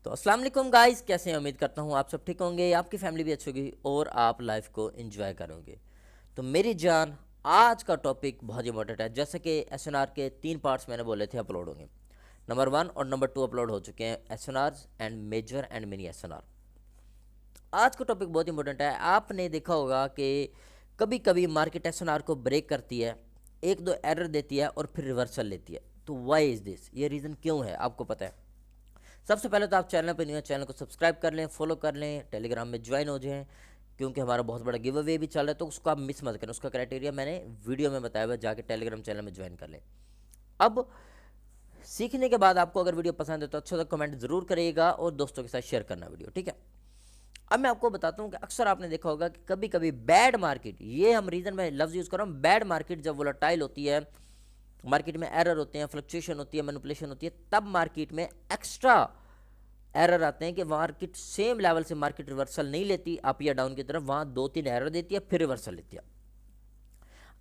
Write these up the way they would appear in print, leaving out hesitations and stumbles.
तो अस्सलाम वालेकुम गाइस, कैसे हैं? उम्मीद करता हूँ आप सब ठीक होंगे, आपकी फैमिली भी अच्छी होगी और आप लाइफ को एंजॉय करोगे। तो मेरी जान, आज का टॉपिक बहुत इंपॉर्टेंट है। जैसे कि एसएनआर के 3 पार्ट्स मैंने बोले थे अपलोड होंगे। नंबर 1 और नंबर 2 अपलोड हो चुके हैं, SNR and major and mini SNR. आज का टॉपिक बहुत इंपॉर्टेंट है। आपने देखा होगा कि कभी कभी मार्केट एसएनआर को ब्रेक करती है, एक दो एरर देती है और फिर रिवर्सल लेती है। तो वाई इज़ दिस, ये रीज़न क्यों है आपको पता है? सबसे पहले तो आप चैनल पर नहीं हो, चैनल को सब्सक्राइब कर लें, फॉलो कर लें, टेलीग्राम में ज्वाइन हो जाएं, क्योंकि हमारा बहुत बड़ा गिव अवे भी चल रहा है। तो उसको आप मिस मत करें, उसका क्राइटेरिया मैंने वीडियो में बताया हुआ है, जाके टेलीग्राम चैनल में ज्वाइन कर लें। अब सीखने के बाद आपको अगर वीडियो पसंद है तो अच्छा सा कमेंट जरूर करिएगा और दोस्तों के साथ शेयर करना वीडियो, ठीक है। अब मैं आपको बताता हूँ कि अक्सर आपने देखा होगा कि कभी कभी बैड मार्केट, ये हम रीजन में लफ्ज़ यूज़ कर रहा हूँ, बैड मार्केट जब वोलेटाइल होती है, मार्केट में एरर होते हैं, फ्लक्चुएशन होती है, मैनिपुलेशन होती है, तब मार्केट में एक्स्ट्रा एरर आते हैं कि मार्केट सेम लेवल से मार्केट रिवर्सल नहीं लेती अप या डाउन की तरफ, वहां 2-3 एरर देती है फिर रिवर्सल लेती है।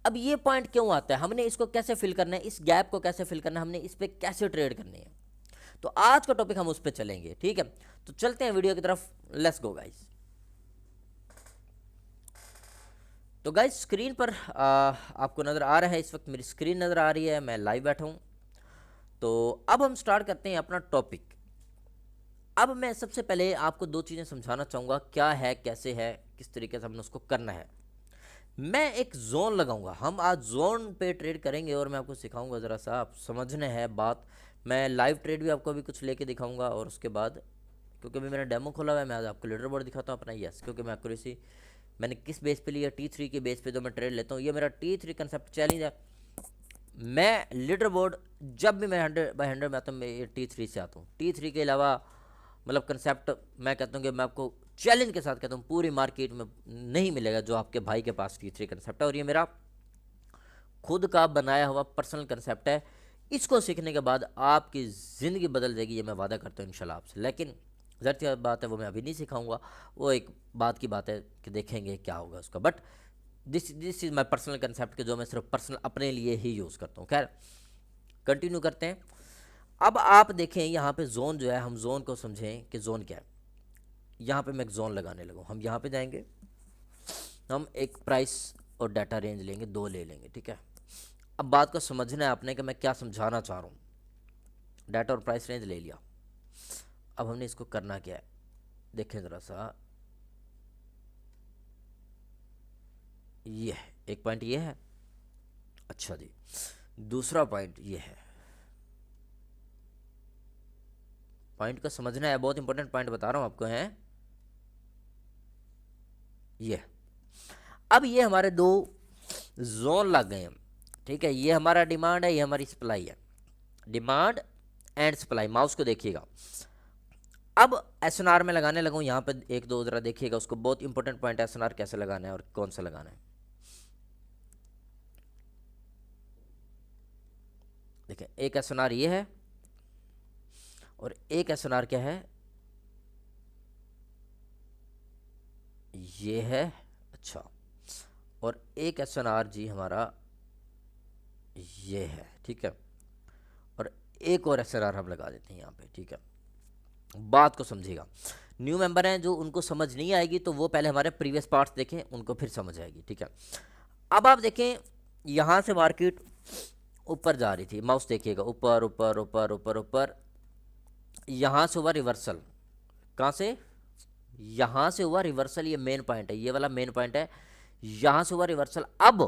अब ये पॉइंट क्यों आता है, हमने इसको कैसे फिल करना है, इस गैप को कैसे फिल करना है, हमने इस पर कैसे ट्रेड करनी है, तो आज का टॉपिक हम उस पर चलेंगे, ठीक है। तो चलते हैं वीडियो की तरफ, लेट्स गो गाइस। तो गाइस स्क्रीन पर आपको नज़र आ रहा है, इस वक्त मेरी स्क्रीन नज़र आ रही है, मैं लाइव बैठा हूँ। तो अब हम स्टार्ट करते हैं अपना टॉपिक। अब मैं सबसे पहले आपको दो चीज़ें समझाना चाहूँगा, क्या है, कैसे है, किस तरीके से हमने उसको करना है। मैं एक जोन लगाऊंगा, हम आज जोन पे ट्रेड करेंगे और मैं आपको सिखाऊंगा, ज़रा सा आप समझने है बात। मैं लाइव ट्रेड भी आपको अभी कुछ लेके दिखाऊंगा और उसके बाद, क्योंकि अभी मैंने डेमो खोला हुआ है, मैं आज आपको लीडर बोर्ड दिखाता हूँ अपना। यस, क्योंकि मैं एक्यूरेसी मैंने किस बेस पे लिया, T3 के बेस पे जो मैं ट्रेड लेता हूँ, ये मेरा T3 कंसेप्ट चैलेंज है। मैं लीडर बोर्ड जब भी मैं 100/100 में आता हूँ, मैं ये T3 से आता हूँ। T3 के अलावा मतलब कंसेप्ट मैं कहता हूँ कि मैं आपको चैलेंज के साथ कहता हूँ, पूरी मार्केट में नहीं मिलेगा जो आपके भाई के पास T3 कंसेप्ट है, और ये मेरा खुद का बनाया हुआ पर्सनल कंसेप्ट है। इसको सीखने के बाद आपकी ज़िंदगी बदल जाएगी, ये मैं वादा करता हूँ इंशाल्लाह आपसे। लेकिन ज़ाहिर सी बात है, वो मैं अभी नहीं सिखाऊंगा, वो एक बात की बात है कि देखेंगे क्या होगा उसका। But this is my personal concept के जो मैं सिर्फ पर्सनल अपने लिए ही यूज़ करता हूँ। खैर कंटिन्यू करते हैं। अब आप देखें यहाँ पे जोन जो है, हम जोन को समझें कि जोन क्या है। यहाँ पे मैं एक जोन लगाने लगा, हम यहाँ पे जाएंगे, हम एक प्राइस और डाटा रेंज लेंगे, दो ले लेंगे, ठीक है। अब बात को समझना है आपने कि मैं क्या समझाना चाह रहा हूँ। डाटा और प्राइस रेंज ले लिया, अब हमने इसको करना क्या है, देखें ज़रा सा। ये है एक पॉइंट, ये है, अच्छा जी। दूसरा पॉइंट ये है, पॉइंट को समझना है, बहुत इंपॉर्टेंट पॉइंट बता रहा हूँ आपको, है ये। अब ये हमारे दो जोन लग गए हैं, ठीक है। ये हमारा डिमांड है, ये हमारी सप्लाई है, डिमांड एंड सप्लाई। माउस को देखिएगा। अब एसएनआर में लगाने लगा हूँ, यहाँ पे एक दो जरा देखिएगा, उसको बहुत इंपॉर्टेंट पॉइंट है, एसएनआर कैसे लगाना है और कौन सा लगाना है। देखिए एक एसएनआर ये है और एक एसएनआर क्या है, ये है, अच्छा। और एक एसएनआर जी हमारा ये है, ठीक है। और एक और एसएनआर हम लगा देते हैं यहाँ पे, ठीक है। बात को समझिएगा, न्यू मेंबर हैं जो, उनको समझ नहीं आएगी तो वो पहले हमारे प्रीवियस पार्ट्स देखें, उनको फिर समझ आएगी, ठीक है। अब आप देखें, यहाँ से मार्केट ऊपर जा रही थी, माउस देखिएगा, ऊपर ऊपर ऊपर ऊपर ऊपर, यहाँ से हुआ रिवर्सल, कहाँ से, यहाँ से हुआ रिवर्सल, ये मेन पॉइंट है, ये वाला मेन पॉइंट है, यहाँ से हुआ रिवर्सल। अब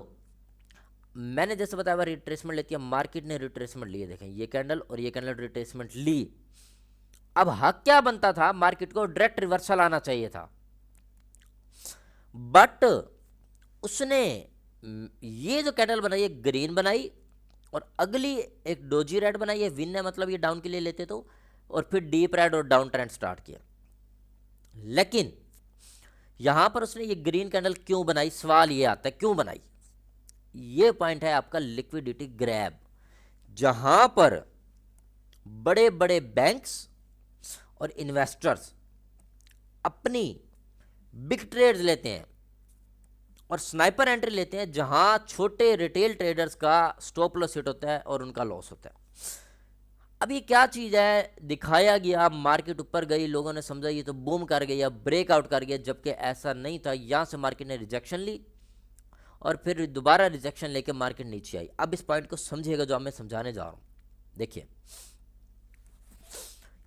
मैंने जैसे बताया रिट्रेसमेंट लेती है, मार्केट ने रिट्रेसमेंट लिए, देखें ये कैंडल और ये कैंडल रिट्रेसमेंट ली। अब हक क्या बनता था, मार्केट को डायरेक्ट रिवर्सल आना चाहिए था, बट उसने ये जो कैंडल बनाई है ग्रीन बनाई, और अगली एक डोजी रेड बनाई है, विन है, मतलब ये डाउन के लिए लेते तो, और फिर डीप रेड और डाउन ट्रेंड स्टार्ट किया। लेकिन यहां पर उसने ये ग्रीन कैंडल क्यों बनाई, सवाल ये आता है क्यों बनाई। ये पॉइंट है आपका लिक्विडिटी ग्रैब, जहां पर बड़े बड़े बैंक्स और इन्वेस्टर्स अपनी बिग ट्रेड्स लेते हैं और स्नाइपर एंट्री लेते हैं, जहां छोटे रिटेल ट्रेडर्स का स्टॉप लॉस हिट होता है और उनका लॉस होता है। अब ये क्या चीज़ है, दिखाया गया, मार्केट ऊपर गई, लोगों ने समझा ये तो बूम कर गया, ब्रेकआउट कर गया, जबकि ऐसा नहीं था। यहाँ से मार्केट ने रिजेक्शन ली और फिर दोबारा रिजेक्शन लेके मार्केट नीचे आई। अब इस पॉइंट को समझिएगा जो मैं समझाने जा रहा हूँ। देखिए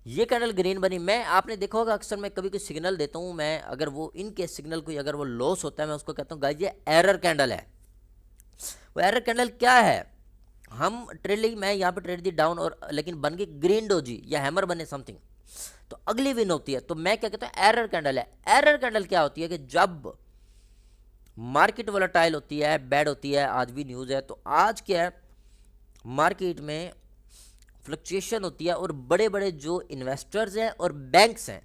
ये कैंडल ग्रीन बनी, मैं आपने देखा होगा अक्सर मैं कभी कोई सिग्नल देता हूँ, मैं अगर वो इनके सिग्नल कोई अगर वो लॉस होता है मैं उसको कहता हूँ गाइस ये एरर कैंडल है। वो एरर कैंडल क्या है, हम ट्रेड ली, मैं यहाँ पे ट्रेड दी डाउन और लेकिन बन गई ग्रीन डोजी या हैमर बने समथिंग, तो अगली विन होती है। तो मैं क्या कहता हूँ एरर कैंडल है। एरर कैंडल क्या होती है कि जब मार्केट वोलेटाइल होती है, बैड होती है, आज भी न्यूज़ है, तो आज क्या है मार्केट में फ्लक्चुएशन होती है और बड़े बड़े जो इन्वेस्टर्स हैं और बैंक्स हैं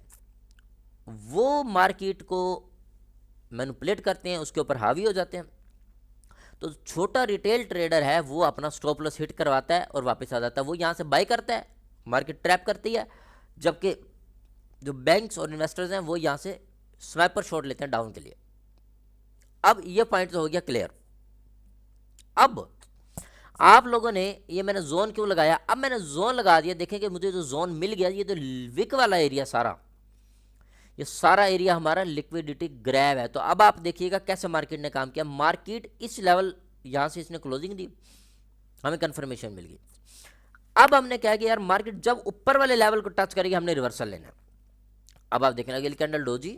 वो मार्केट को मैनिपुलेट करते हैं, उसके ऊपर हावी हो जाते हैं। तो छोटा रिटेल ट्रेडर है वो अपना स्टॉप लॉस हिट करवाता है और वापस आ जाता है, वो यहाँ से बाय करता है, मार्केट ट्रैप करती है, जबकि जो बैंक्स और इन्वेस्टर्स हैं वो यहाँ से स्नाइपर शॉट लेते हैं डाउन के लिए। अब ये पॉइंट तो हो गया क्लियर। अब आप लोगों ने ये मैंने जोन क्यों लगाया, अब मैंने जोन लगा दिया, देखें कि मुझे जो जोन मिल गया, ये तो विक वाला एरिया सारा, ये सारा एरिया हमारा लिक्विडिटी ग्रैब है। तो अब आप देखिएगा कैसे मार्केट ने काम किया। मार्केट इस लेवल यहाँ से इसने क्लोजिंग दी, हमें कंफर्मेशन मिल गई। अब हमने क्या किया यार, मार्केट जब ऊपर वाले लेवल को टच करेगी हमने रिवर्सल लेना है। अब आप देखना अगली कैंडल डोजी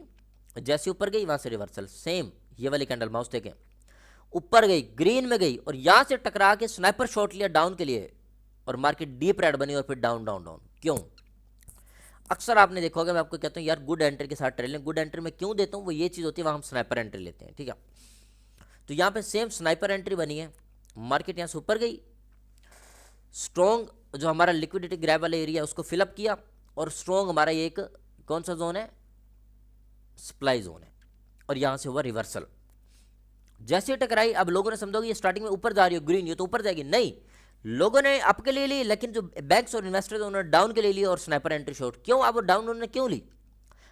जैसे ऊपर गई वहां से रिवर्सल, सेम ये वाली कैंडल माउस देखें ऊपर गई, ग्रीन में गई और यहां से टकरा के स्नाइपर शॉट लिया डाउन के लिए और मार्केट डीप रेड बनी और फिर डाउन डाउन डाउन। क्यों? अक्सर आपने देखा होगा, मैं आपको कहता हूँ यार गुड एंट्री के साथ ट्रेड लें। गुड एंट्री में क्यों देता हूँ, वो ये चीज़ होती है वहाँ हम स्नाइपर एंट्री लेते हैं, ठीक है। तो यहाँ पे सेम स्नाइपर एंट्री बनी है, मार्केट यहाँ से ऊपर गई, स्ट्रॉन्ग जो हमारा लिक्विडिटी ग्रैब वाला एरिया उसको फिलअप किया और स्ट्रॉन्ग हमारा ये एक कौन सा जोन है, सप्लाई जोन है, और यहाँ से हुआ रिवर्सल। जैसे टकराई, अब लोगों ने समझा कि ये स्टार्टिंग में ऊपर जा रही हो ग्रीन, ये तो ऊपर जाएगी, नहीं, लोगों ने अप के लिए ली, लेकिन जो बैंक्स और इन्वेस्टर्स उन्होंने डाउन के लिए ली और स्नाइपर एंट्री शॉट। क्यों? अब वो डाउन उन्होंने क्यों ली,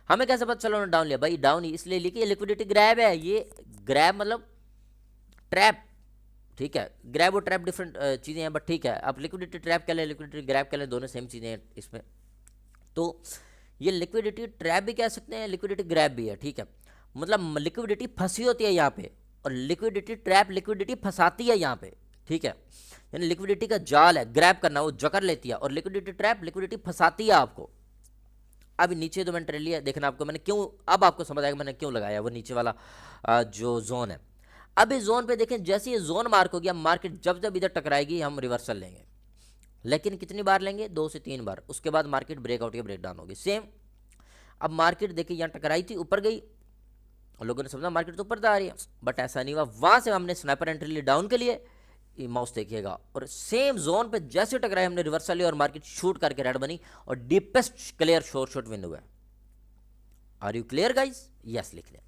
हमें कैसे पता चला उन्होंने डाउन लिया? भाई डाउन इसलिए ली कि ये लिक्विडिटी ग्रैब है, ये ग्रैब मतलब ट्रैप, ठीक है, ग्रैब और ट्रैप डिफरेंट चीज़ें हैं, बट ठीक है, आप लिक्विडिटी ट्रैप कह लें, लिक्विडिटी ग्रैब कह लें, दोनों सेम चीज़ें हैं इसमें। तो ये लिक्विडिटी ट्रैप भी कह सकते हैं, लिक्विडिटी ग्रैब भी है, ठीक है, मतलब लिक्विडिटी फंसी होती है यहाँ पे और लिक्विडिटी ट्रैप लिक्विडिटी फंसाती है यहाँ पे, ठीक है, यानी लिक्विडिटी का जाल है, ग्रैब करना, वो जकड़ लेती है, और लिक्विडिटी ट्रैप लिक्विडिटी फंसाती है आपको। अब नीचे तो मैंने ट्रेड लिया, देखना आपको मैंने क्यों, अब आपको समझ आएगा मैंने क्यों लगाया वो नीचे वाला जो जोन है। अब इस जोन पे देखें, जैसे ये जोन मार्क हो गया, मार्केट जब जब इधर टकराएगी हम रिवर्सल लेंगे, लेकिन कितनी बार लेंगे? 2 से 3 बार, उसके बाद मार्केट ब्रेकआउट या ब्रेकडाउन होगी। सेम अब मार्केट देखिए यहाँ टकराई थी, ऊपर गई, और लोगों ने समझा मार्केट तो ऊपर आ रही है, बट ऐसा नहीं हुआ, वहां से हमने स्नाइपर एंट्री ली डाउन के लिए, माउस देखिएगा, और सेम जोन पे जैसे टकराई हमने रिवर्सल लिया और मार्केट शूट करके रेड बनी और deepest clear short shot win हुआ। Are you clear guys? Yes लिख लें।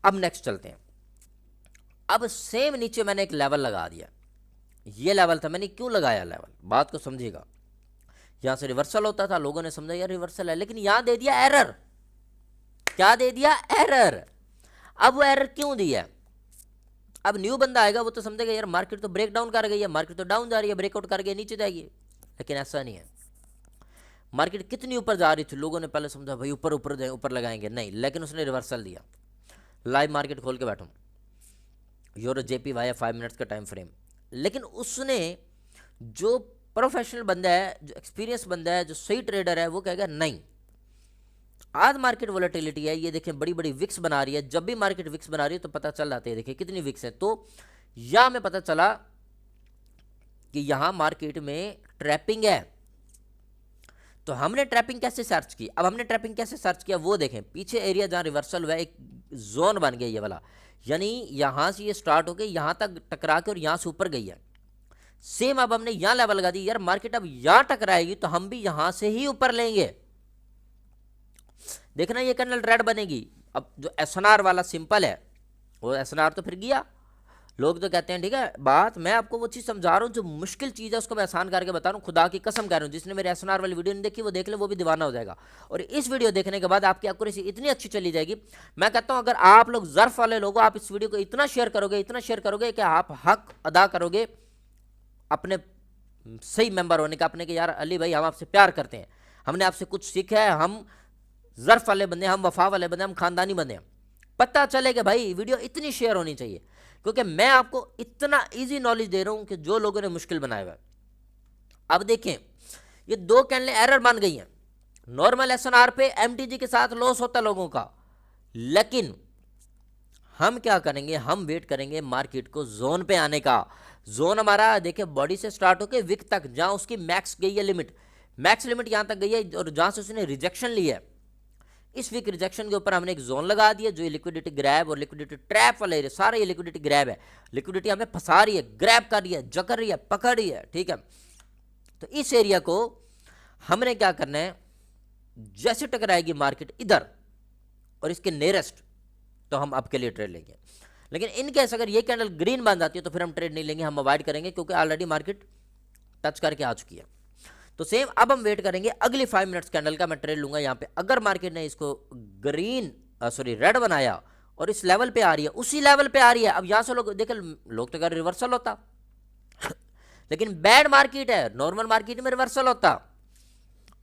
अब नेक्स्ट चलते हैं। अब सेम नीचे मैंने एक लेवल लगा दिया, ये लेवल था, मैंने क्यों लगाया लेवल, बात को समझिएगा। यहां से रिवर्सल होता था, लोगों ने समझा यार रिवर्सल है, लेकिन यहां दे दिया एरर। क्या दे दिया? एरर। अब वो एरर क्यों दिया? अब न्यू बंदा आएगा वो तो समझेगा यार मार्केट तो ब्रेक डाउन कर गई है, मार्केट तो डाउन जा रही है, ब्रेकआउट कर गई नीचे जाएगी, लेकिन ऐसा नहीं है। मार्केट कितनी ऊपर जा रही थी, लोगों ने पहले समझा भाई ऊपर ऊपर ऊपर लगाएंगे, नहीं, लेकिन उसने रिवर्सल दिया। लाइव मार्केट खोल के बैठूं, यूरो JPY 5 मिनट्स का टाइम फ्रेम, लेकिन उसने जो प्रोफेशनल बंदा है, जो एक्सपीरियंस बंदा है, जो सही ट्रेडर है, वो कहेगा नहीं, आज मार्केट वोलेटिलिटी है, ये देखें बड़ी बड़ी विक्स बना रही है, जब भी मार्केट विक्स बना रही है तो पता चल जाती है, देखिए कितनी विक्स है। तो यहां में पता चला कि यहां मार्केट में ट्रैपिंग है। तो हमने ट्रैपिंग कैसे सर्च की? अब हमने ट्रैपिंग कैसे सर्च किया वो देखें, पीछे एरिया जहां रिवर्सल हुआ एक जोन बन गया ये वाला, यानी यहां से ये स्टार्ट हो गई, यहां तक टकरा के और यहां से ऊपर गई है। सेम अब हमने यहां लेवल लगा दी, यार मार्केट अब यहां टकराएगी तो हम भी यहां से ही ऊपर लेंगे। देखना ये कैंडल रेड बनेगी। अब जो SNR वाला सिंपल है, वो SNR तो फिर गया, लोग तो कहते हैं ठीक है बात, मैं आपको वो चीज़ समझा रहा हूँ, जो मुश्किल चीज़ है उसको मैं आसान करके बता रहा हूँ, खुदा की कसम कह रहा हूँ। जिसने मेरे SNR वाली वीडियो नहीं देखी वो देख ले, वो भी दीवाना हो जाएगा, और इस वीडियो देखने के बाद आपकी एक्यूरेसी इतनी अच्छी चली जाएगी। मैं कहता हूँ अगर आप लोग ज़र्फ वाले लोग, आप इस वीडियो को इतना शेयर करोगे, इतना शेयर करोगे कि आप हक अदा करोगे अपने सही मेंबर होने का अपने के, यार अली भाई हम आपसे प्यार करते हैं, हमने आपसे कुछ सीखा है, हम ज़र्फ वाले बंदे, हम वफा वाले बंदे, हम खानदानी बंदे हैं, पता चले कि भाई वीडियो इतनी शेयर होनी चाहिए, क्योंकि मैं आपको इतना इजी नॉलेज दे रहा हूं कि जो लोगों ने मुश्किल बनाया हुआ है। अब देखें, ये 2 कैंडलें एरर बन गई हैं। नॉर्मल एसएनआर पे एमटीजी के साथ लॉस होता है लोगों का, लेकिन हम क्या करेंगे, हम वेट करेंगे मार्केट को जोन पे आने का। जोन हमारा देखिए बॉडी से स्टार्ट होकर विक तक, जहां उसकी मैक्स गई है लिमिट, मैक्स लिमिट यहां तक गई है, और जहां से उसने रिजेक्शन लिया है, इस वीक रिजेक्शन के ऊपर हमने एक जोन लगा दिया, जो ये लिक्विडिटी ग्रैब और लिक्विडिटी ट्रैप वाला एरिया, सारा ये लिक्विडिटी ग्रैब है, लिक्विडिटी हमें फंसा रही है, ग्रैब कर रही है, जकड़ रही है, पकड़ रही है, ठीक है। तो इस एरिया को हमने क्या करना है, जैसे टकराएगी मार्केट इधर और इसके नियरेस्ट, तो हम अब के लिए ट्रेड लेंगे। लेकिन इन केस अगर ये कैंडल ग्रीन बन जाती है तो फिर हम ट्रेड नहीं लेंगे, हम अवॉइड करेंगे, क्योंकि ऑलरेडी मार्केट टच करके आ चुकी है। तो सेम अब हम वेट करेंगे अगली 5 मिनट्स कैंडल का, मैं ट्रेड लूंगा यहाँ पे। अगर मार्केट ने इसको ग्रीन रेड बनाया और इस लेवल पे आ रही है, उसी लेवल पे आ रही है, अब यहां से लोग देखे, लोग तो अगर रिवर्सल होता लेकिन बैड मार्केट है, नॉर्मल मार्केट में रिवर्सल होता,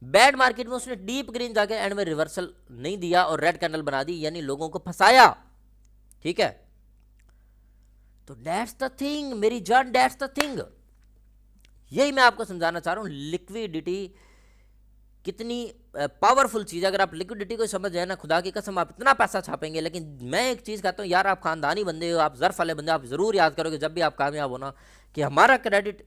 बैड मार्केट में उसने डीप ग्रीन जाके एंड में रिवर्सल नहीं दिया और रेड कैंडल बना दी, यानी लोगों को फंसाया, ठीक है। तो दैट्स द थिंग मेरी जान, दैट्स द थिंग, यही मैं आपको समझाना चाह रहा हूं। लिक्विडिटी कितनी पावरफुल चीज है, अगर आप लिक्विडिटी को समझ जाए ना, खुदा की कसम आप इतना पैसा छापेंगे। लेकिन मैं एक चीज कहता हूं यार, आप खानदानी बंदे हो, आप ज़र्फ वाले बंदे, आप जरूर याद करोगे जब भी आप कामयाब हो ना, कि हमारा क्रेडिट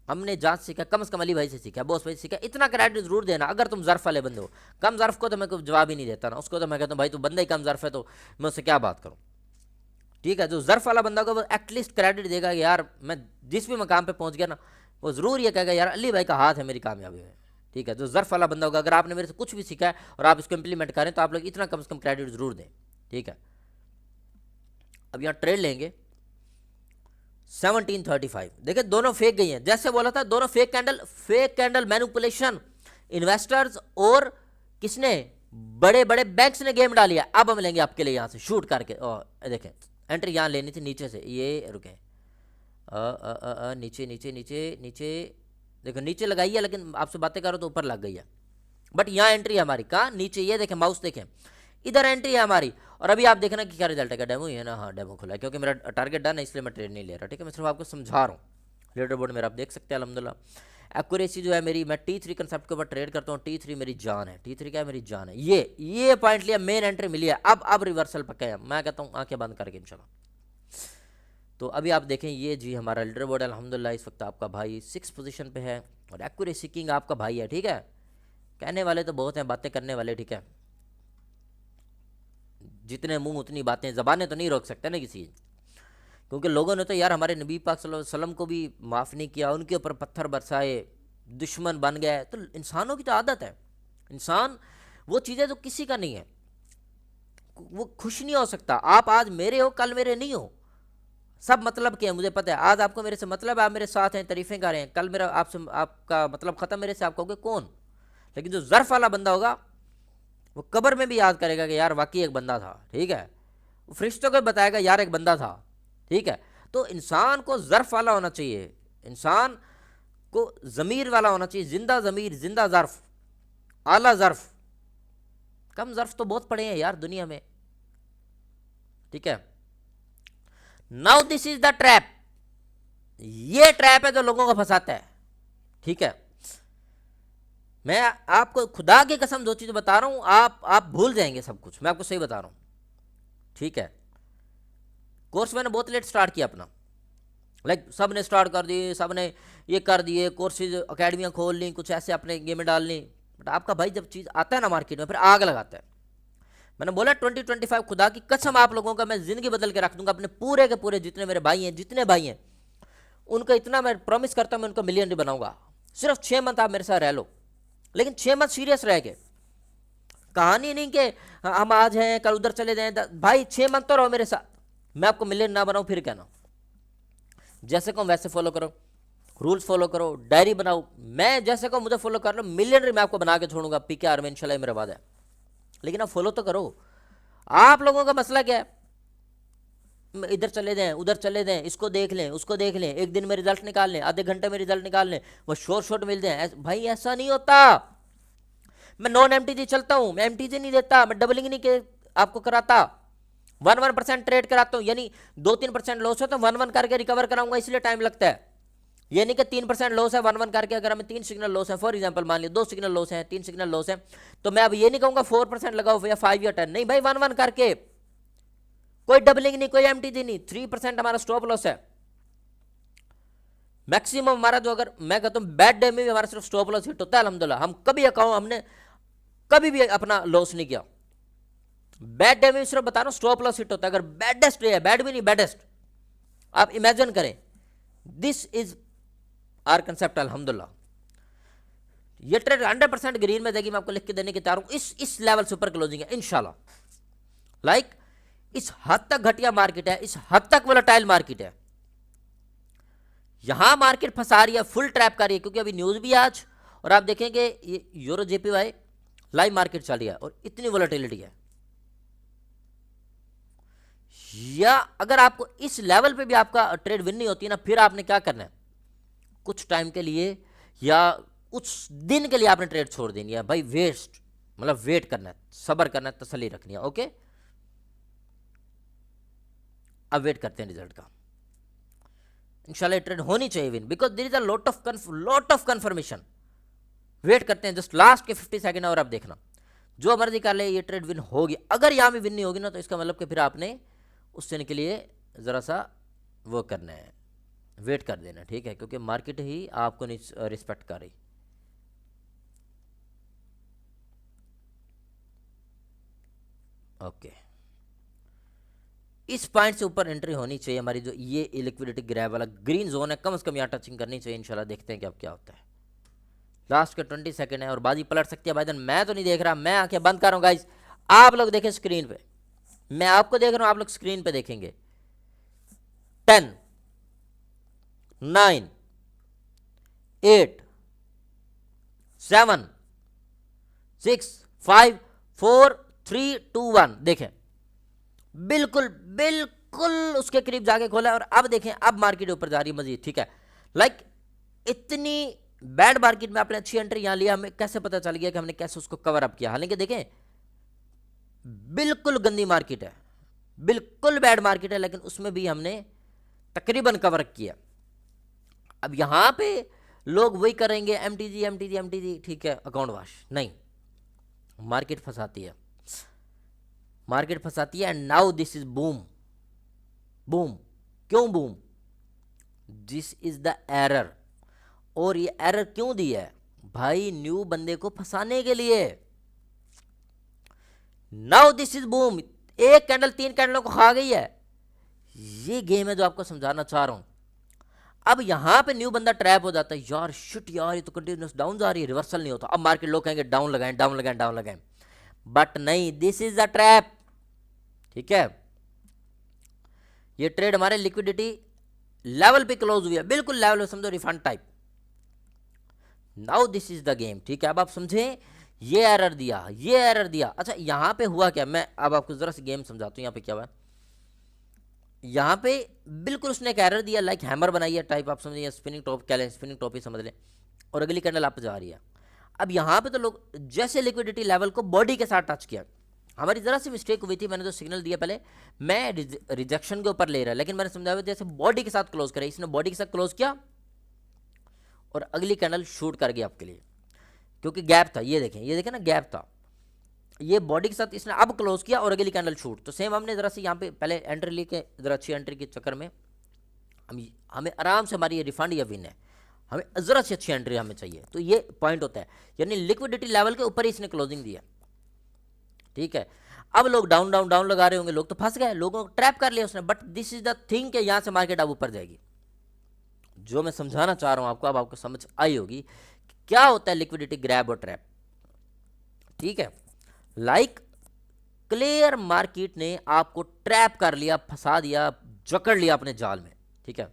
हमने जहां सीखा, कम से कम अली भाई से सीखा, बॉस भाई से सीखा, इतना क्रेडिट जरूर देना। अगर तुम ज़र्फ वाले बंदे हो, कम ज़र्फ को तो मैं कोई जवाब ही नहीं देता ना, उसको तो मैं कहता हूँ भाई तू बंदा ही कम ज़र्फ है, तो मैं उससे क्या बात करूँ, ठीक है। जो ज़र्फ वाला बंदा को वो एटलीस्ट क्रेडिट देगा कि यार मैं जिस भी मकाम पे पहुंच गया ना, वो जरूर ये कहेगा यार अली भाई का हाथ है मेरी कामयाबी में, ठीक है। जो ज़र्फ वाला बंदा होगा, अगर आपने मेरे से कुछ भी सीखा है और आप इसको इंप्लीमेंट करें, तो आप लोग इतना कम से कम क्रेडिट जरूर दें, ठीक है। अब यहाँ ट्रेड लेंगे 1735, देखिए दोनों फेक गई हैं, जैसे बोला था दोनों फेक कैंडल मैनिपुलेशन, इन्वेस्टर्स और किसने, बड़े बड़े बैंक्स ने गेम डाली है। अब हम लेंगे आपके लिए यहाँ से शूट करके, देखें एंट्री यहाँ लेनी थी नीचे से, ये रुके, नीचे नीचे नीचे नीचे, देखो नीचे लगाई है, लेकिन आपसे बातें करो तो ऊपर लग गई है, बट यहाँ एंट्री है हमारी, कहाँ नीचे, ये देखें माउस देखें, इधर एंट्री है हमारी। और अभी आप देखना कि क्या रिजल्ट है, डेमो ही है ना, हाँ डेमो खुला है, क्योंकि मेरा टारगेट डन है इसलिए मैं ट्रेड नहीं ले रहा, ठीक है। मैं सिर्फ आपको समझा रहा हूँ, लीडर बोर्ड मेरा आप देख सकते हैं अल्हम्दुलिल्लाह। एक्यूरेसी जो है मेरी, मैं T3 कंसेप्ट के ऊपर ट्रेड करता हूँ, T3 मेरी जान है, T3 क्या है मेरी जान है। ये पॉइंट लिया, मेन एंट्री मिली है, अब रिवर्सल पक्का है, मैं कहता हूँ आंखें बंद करके इंशाल्लाह। तो अभी आप देखें, ये जी हमारा लीडर बोर्ड अल्हम्दुलिल्लाह, इस वक्त आपका भाई 6 पोजीशन पे है, और एक्यूरेसी किंग आपका भाई है, ठीक है। कहने वाले तो बहुत हैं, बातें करने वाले, ठीक है, जितने मुंह उतनी बातें, ज़बानें तो नहीं रोक सकते ना किसी, क्योंकि लोगों ने तो यार हमारे नबी पाक सल्लल्लाहु अलैहि वसल्लम को भी माफ़ नहीं किया, उनके ऊपर पत्थर बरसाए, दुश्मन बन गए। तो इंसानों की तो आदत है, इंसान वो चीज़ें तो किसी का नहीं है, वो खुश नहीं हो सकता। आप आज मेरे हो, कल मेरे नहीं हो, सब मतलब के हैं, मुझे पता है। आज आपको मेरे से मतलब है, आप मेरे साथ हैं, तारीफें कर रहे हैं, कल मेरा आपसे आपका मतलब ख़त्म, मेरे से आप कहोगे कौन। लेकिन जो ज़र्फ वाला बंदा होगा वो कब्र में भी याद करेगा कि यार वाकई एक बंदा था, ठीक है। वो फरिश्तों को बताएगा यार एक बंदा था, ठीक है। तो इंसान को ज़र्फ वाला होना चाहिए, इंसान को ज़मीर वाला होना चाहिए, जिंदा ज़मीर, जिंदा ज़र्फ, आला ज़र्फ। कम ज़र्फ तो बहुत पड़े हैं यार दुनिया में, ठीक है। Now this is the trap, ये ट्रैप है जो लोगों को फंसाता है, ठीक है। मैं आपको खुदा की कसम दो चीज़ बता रहा हूं, आप भूल जाएंगे सब कुछ, मैं आपको सही बता रहा हूं, ठीक है। कोर्स मैंने बहुत लेट स्टार्ट किया अपना, लाइक सब ने स्टार्ट कर दिए, सब ने ये कर दिए, कोर्सेज अकेडमियाँ खोल ली, कुछ ऐसे अपने गेम में डाल ली, बट आपका भाई जब चीज़ आता है ना मार्केट में, फिर आग लगाता है। मैंने बोला 2025 खुदा की कसम आप लोगों का मैं ज़िंदगी बदल के रख दूंगा, अपने पूरे के पूरे जितने मेरे भाई हैं, जितने भाई हैं उनका इतना मैं प्रॉमिस करता हूँ, मैं उनको मिलियनर बनाऊंगा। सिर्फ 6 मंथ आप मेरे साथ रह लो, लेकिन 6 मंथ सीरियस रह के, कहानी नहीं कि हम आज हैं कल उधर चले जाएं, भाई 6 मंथ तो रहो मेरे साथ, मैं आपको मिलियन ना बनाऊं फिर कहना। जैसे कहूँ वैसे फॉलो करो, रूल्स फॉलो करो, डायरी बनाओ, मैं जैसे कहूँ मुझे फॉलो कर लो, मिलियनर मैं आपको बना के छोड़ूंगा PKR में इंशाल्लाह, मेरा वादा है। लेकिन आप फॉलो तो करो। आप लोगों का मसला क्या है, इधर चले जाएं, उधर चले जाएं, इसको देख लें, उसको देख लें, एक दिन में रिजल्ट निकाल लें, आधे घंटे में रिजल्ट निकाल लें, वो शॉर्ट मिल जाए। भाई ऐसा नहीं होता। मैं नॉन एमटीजी चलता हूं, मैं एमटीजी नहीं देता, मैं डबलिंग नहीं के आपको कराता, 1% ट्रेड कराता हूं, यानी 2-3% लॉस है तो 1 करके रिकवर कराऊंगा, इसलिए टाइम लगता है। ये नहीं कि 3% लॉस है 1 करके, अगर हमें 3 सिग्नल लॉस है, फॉर एग्जांपल मान लिया 2 सिग्नल लॉस है, 3 सिग्नल लॉस है, तो मैं अब ये नहीं कहूंगा 4% लगाओ या 5 या 10, नहीं भाई 1 करके, कोई डबलिंग नहीं, कोई एमटीजी नहीं, 3% हमारा स्टॉप लॉस है मैक्सिमम हमारा। जो अगर मैं कहता हूं बैड डे में भी हमारा सिर्फ स्टॉप लॉस हिट होता है अल्हम्दुलिल्लाह, हम कभी अकाउंट हमने कभी भी अपना लॉस नहीं किया। बैड डे में सिर्फ बता रहा हूं स्टॉप लॉस हिट होता है, अगर बैडेस्ट डे है, बैड भी नहीं बैडेस्ट, आप इमेजिन करें, दिस इज आर कंसेप्ट अल्हम्दुलिल्लाह। ये ट्रेड 100% ग्रीन में देगी, मैं आपको लिख के देने की तैयार हूं, इस लेवल से ऊपर क्लोजिंग है इंशाल्लाह। लाइक इस हद तक घटिया मार्केट है, इस हद तक वोलेटाइल मार्केट है, यहां मार्केट फंसा रही है, फुल ट्रैप कर रही है, क्योंकि अभी न्यूज भी आज, और आप देखेंगे ये यूरो जेपीवाई लाइव मार्केट चल रही है और इतनी वोलेटिलिटी है। या अगर आपको इस लेवल पे भी आपका ट्रेड विन नहीं होती ना, फिर आपने क्या करना है, कुछ टाइम के लिए या उस दिन के लिए आपने ट्रेड छोड़ देनी है भाई, वेस्ट मतलब वेट करना है, सब्र करना है, तसल्ली रखनी है। ओके, अब वेट करते हैं रिजल्ट का, इंशाल्लाह ट्रेड होनी चाहिए win, because there is a lot of confirmation. Wait करते हैं, जस्ट लास्ट के 50 सेकंड, और आप देखना जो मर्जी कर ले, ये ट्रेड विन होगी। अगर यहां भी विन नहीं होगी ना, तो इसका मतलब कि फिर आपने उस दिन के लिए जरा सा वो करना है, वेट कर देना, ठीक है, क्योंकि मार्केट ही आपको नहीं रिस्पेक्ट कर रही। ओके, इस पॉइंट से ऊपर एंट्री होनी चाहिए हमारी, जो ये लिक्विडिटी ग्रैब वाला ग्रीन जोन है, कम से कम यहाँ टचिंग करनी चाहिए इंशाल्लाह। देखते हैं कि अब क्या होता है। लास्ट के 20 सेकंड है और बाजी पलट सकती है भाईजान। मैं तो नहीं देख रहा, मैं आंखें बंद कर रहा हूँ गाइस, आप लोग देखें स्क्रीन पे, मैं आपको देख रहा हूं, आप लोग स्क्रीन पे देखेंगे। 10 9 8 7 6 5 4 3 2 1, देखें बिल्कुल बिल्कुल उसके करीब जाके खोला, और अब देखें अब मार्केट ऊपर जा रही है मजीद, ठीक है। लाइक इतनी बैड मार्केट में आपने अच्छी एंट्री यहां लिया, हमें कैसे पता चल गया कि हमने कैसे उसको कवर अप किया, हालांकि देखें बिल्कुल गंदी मार्केट है, बिल्कुल बैड मार्केट है, लेकिन उसमें भी हमने तकरीबन कवर किया। अब यहां पे लोग वही करेंगे एमटीजी एमटीजी एमटीजी, ठीक है, अकाउंट वाश नहीं, मार्केट फंसाती है, मार्केट फंसाती है। And now this is boom, boom क्यों boom, this is the error. और ये एरर क्यों दी है भाई, न्यू बंदे को फंसाने के लिए। नाउ दिस इज बूम, एक कैंडल 3 कैंडलों को खा गई है, ये गेम है जो आपको समझाना चाह रहा हूं। अब यहां पे न्यू बंदा ट्रैप हो जाता है, यार शिट यार ये तो कंटिन्यूस डाउन जा रही है, रिवर्सल नहीं होता। अब मार्केट लोग कहेंगे डाउन लगाएं डाउन लगाएं डाउन लगाएं, बट नहीं, दिस इज द ट्रैप, ठीक है। ये ट्रेड हमारे लिक्विडिटी लेवल पे क्लोज हुई है, बिल्कुल लेवल में, समझो refund type. Now this is the game, ठीक है। अब आप समझे, ये एरर दिया, ये एरर दिया। अच्छा यहां पे हुआ क्या, मैं अब आपको जरा सी गेम समझाता हूं। यहां पे क्या हुआ, यहां पे बिल्कुल उसने एक एरर दिया, लाइक हैमर बनाई है टाइप, आप समझिए स्पिनिंग टॉप, क्या लें स्पिनिंग टॉप ही समझ लें, और अगली कैंडल आप जा रही है। अब यहां पे तो लोग जैसे लिक्विडिटी लेवल को बॉडी के साथ टच किया, हमारी जरा सी मिस्टेक हुई थी, मैंने जो सिग्नल दिया पहले, मैं रिजेक्शन के ऊपर ले रहा, लेकिन मैंने समझाया जैसे बॉडी के साथ क्लोज करे, इसने बॉडी के साथ क्लोज किया और अगली कैंडल शूट कर गया आपके लिए, क्योंकि गैप था। ये देखें ना गैप था, ये बॉडी के साथ इसने अब क्लोज किया और अगली कैंडल शूट। तो सेम हमने जरा सी यहाँ पे पहले एंट्री लेके, जरा अच्छी एंट्री के चक्कर में हमें आराम से हमारी ये रिफंड या विन है, हमें जरा सी अच्छी एंट्री हमें चाहिए। तो ये पॉइंट होता है, यानी लिक्विडिटी लेवल के ऊपर ही इसने क्लोजिंग दिया, ठीक है। अब लोग डाउन डाउन डाउन लगा रहे होंगे, लोग तो फंस गए, लोगों को ट्रैप कर लिया उसने। But this is the thing कि यहां से मार्केट अब ऊपर जाएगी। जो मैं समझाना चाह रहा हूं आपको, अब आपको समझ आई होगी क्या होता है लिक्विडिटी ग्रैब और ट्रैप, ठीक है। लाइक क्लियर मार्केट ने आपको ट्रैप कर लिया, फंसा दिया, जकड़ लिया अपने जाल में, ठीक है।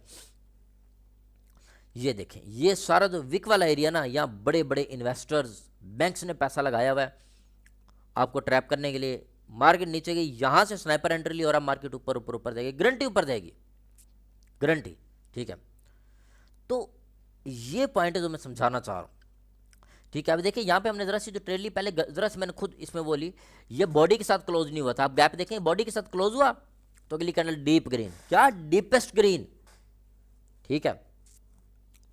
ये देखें, ये सारा जो विक वाला एरिया ना, यहां बड़े बड़े इन्वेस्टर्स बैंक्स ने पैसा लगाया हुआ है आपको ट्रैप करने के लिए, मार्केट नीचे गई, यहां से स्नाइपर एंट्री ली और अब मार्केट ऊपर ऊपर ऊपर जाएगी, गारंटी ऊपर जाएगी, गारंटी। ठीक है, तो ये पॉइंट है जो मैं समझाना चाह रहा हूं। ठीक है, अभी देखिए यहाँ पे हमने जरा सी जो ट्रेड ली, पहले जरा सी मैंने खुद इसमें बोली, ये बॉडी के साथ क्लोज नहीं हुआ था। आप गैप देखें, बॉडी के साथ क्लोज हुआ तो अगली कैंडल डीप ग्रीन, क्या डीपेस्ट ग्रीन। ठीक है,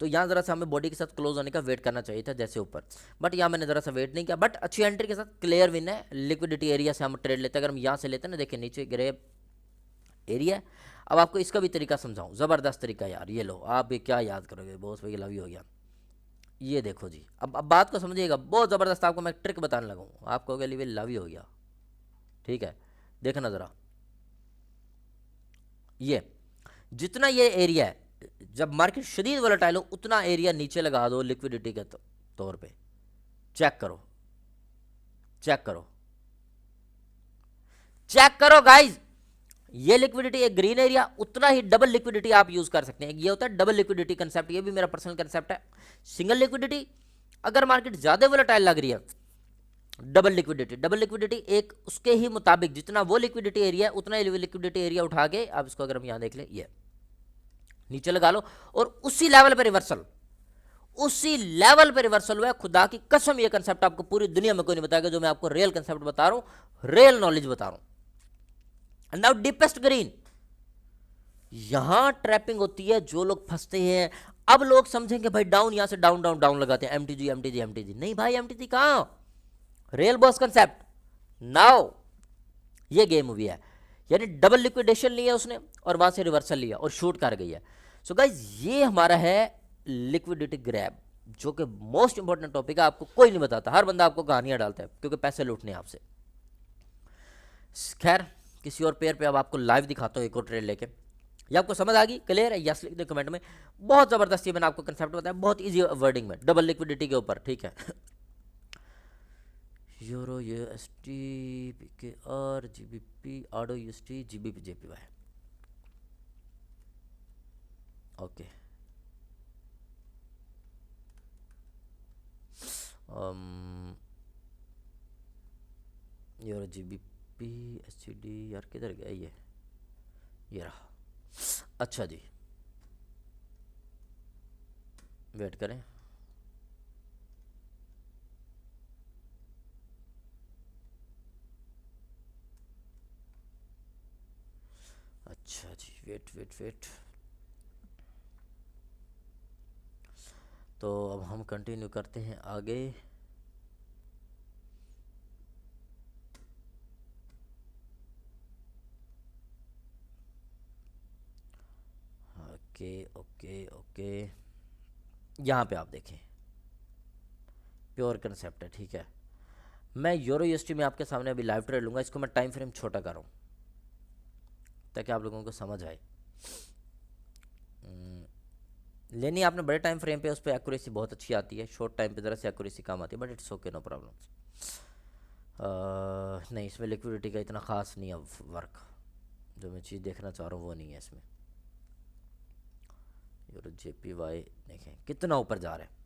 तो यहाँ जरा सा हमें बॉडी के साथ क्लोज होने का वेट करना चाहिए था जैसे ऊपर, बट यहाँ मैंने जरा सा वेट नहीं किया, बट अच्छी एंट्री के साथ क्लियर विन है। लिक्विडिटी एरिया से हम ट्रेड लेते हैं, अगर हम यहाँ से लेते हैं ना, देखिए नीचे ग्रे एरिया। अब आपको इसका भी तरीका समझाऊं, ज़बरदस्त तरीका यार, ये लो आप, ये क्या याद करोगे बॉस भाई, लव यू हो गया। ये देखो जी, अब बात को समझिएगा, बहुत ज़बरदस्त आपको मैं ट्रिक बताने लगा हूँ, आप कहोगे लिए लव यू हो गया। ठीक है, देखना ज़रा, ये जितना ये एरिया है, जब मार्केट शदीद वोलेटाइल हो उतना एरिया नीचे लगा दो लिक्विडिटी के तौर पे। चेक करो, चेक करो, चेक करो गाइज, ये लिक्विडिटी एक ग्रीन एरिया, उतना ही डबल लिक्विडिटी आप यूज कर सकते हैं। ये होता है डबल लिक्विडिटी कंसेप्ट, ये भी मेरा पर्सनल कंसेप्ट है। सिंगल लिक्विडिटी, अगर मार्केट ज्यादा वोलेटाइल लग रही है, डबल लिक्विडिटी, डबल लिक्विडिटी एक उसके ही मुताबिक, जितना वो लिक्विडिटी एरिया है उतना ही लिक्विडिटी एरिया उठा के, अब इसको अगर हम यहां देख ले, ये नीचे लगा लो और उसी लेवल पे रिवर्सल, उसी लेवल पे रिवर्सल हुआ है। खुदा की कसम, ये कंसेप्ट आपको पूरी दुनिया में कोई नहीं बताएगा, जो मैं आपको रियल कंसेप्ट बता रहा हूं, रियल नॉलेज बता रहा हूं। नाउ डीपेस्ट ग्रीन, यहां ट्रैपिंग होती है, जो लोग फंसते हैं। अब लोग समझेंगे भाई डाउन, यहां से डाउन डाउन डाउन लगाते हैं, एमटीजी एमटीजी एमटीजी, नहीं भाई, एमटीजी कहां, रियल बॉस कंसेप्ट। नाउ ये गेम हुई है, यानी डबल लिक्विडेशन लिया उसने और वहां से रिवर्सल लिया और शूट कर गई है। सो गाइज, ये हमारा है लिक्विडिटी ग्रैब, जो कि मोस्ट इंपॉर्टेंट टॉपिक है, आपको कोई नहीं बताता, हर बंदा आपको कहानियां डालता है क्योंकि पैसे लूटने आपसे। खैर, किसी और पेयर पे अब आपको लाइव दिखाता हूँ एक और ट्रेड लेके। ये आपको समझ आ गई, क्लियर है, यस लिख दे कमेंट में। बहुत जबरदस्ती मैंने आपको कंसेप्ट बताया, बहुत इजी वर्डिंग में, डबल लिक्विडिटी के ऊपर। ठीक है, euro UST PKR GBP AUD UST GBP JPY. Okay, euro GBP SCD, यार किधर गया ये रहा। अच्छा जी, वेट करें, अच्छा जी, वेट वेट वेट। तो अब हम कंटिन्यू करते हैं आगे। ओके ओके ओके, यहाँ पे आप देखें, प्योर कंसेप्ट है। ठीक है, मैं यूरो यूएसटी में आपके सामने अभी लाइव ट्रेड लूँगा, इसको मैं टाइम फ्रेम छोटा कर रहा हूँ ताकि आप लोगों को समझ आए। लेनी आपने बड़े टाइम फ्रेम पे, उस पर एक्यूरेसी बहुत अच्छी आती है, शॉर्ट टाइम पे ज़रा सी एक्यूरेसी कम आती है, but it's okay, no problem. नहीं, इसमें लिक्विडिटी का इतना ख़ास नहीं है वर्क, जो मैं चीज़ देखना चाह रहा हूँ वो नहीं है इसमें। यूरो जेपीवाई देखें कितना ऊपर जा रहा है।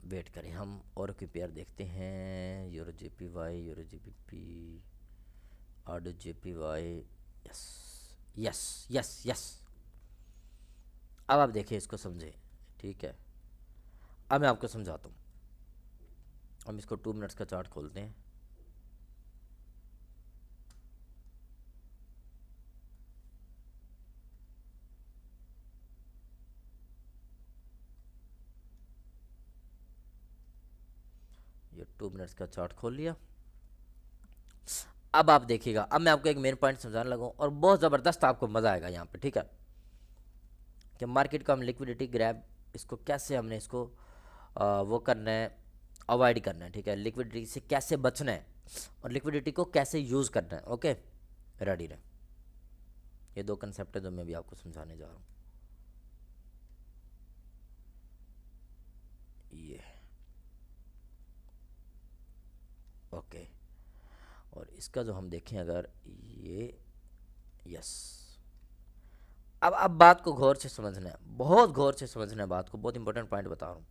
वेट करें, हम और कोई पेयर देखते हैं, euro JPY, euro GBP, AUD JPY, yes yes yes yes. अब आप देखिए, इसको समझे। ठीक है, अब मैं आपको समझाता हूँ। हम इसको 2 मिनट्स का चार्ट खोलते हैं। ये 2 मिनट्स का चार्ट खोल लिया। अब आप देखिएगा, अब मैं आपको एक मेन पॉइंट समझाने लगा और बहुत ज़बरदस्त आपको मज़ा आएगा यहाँ पे। ठीक है, कि मार्केट को हम लिक्विडिटी ग्रैब, इसको कैसे हमने इसको वो करना है, अवॉइड करना है। ठीक है, लिक्विडिटी से कैसे बचना है और लिक्विडिटी को कैसे यूज़ करना है। ओके, रेडी रहे। ये 2 कंसेप्ट है जो मैं भी आपको समझाने जा रहा हूँ। ये ओके, और इसका जो हम देखें अगर, ये यस। अब बात को गौर से समझना है, बहुत गौर से समझना है बात को, बहुत इंपॉर्टेंट पॉइंट बता रहा हूँ।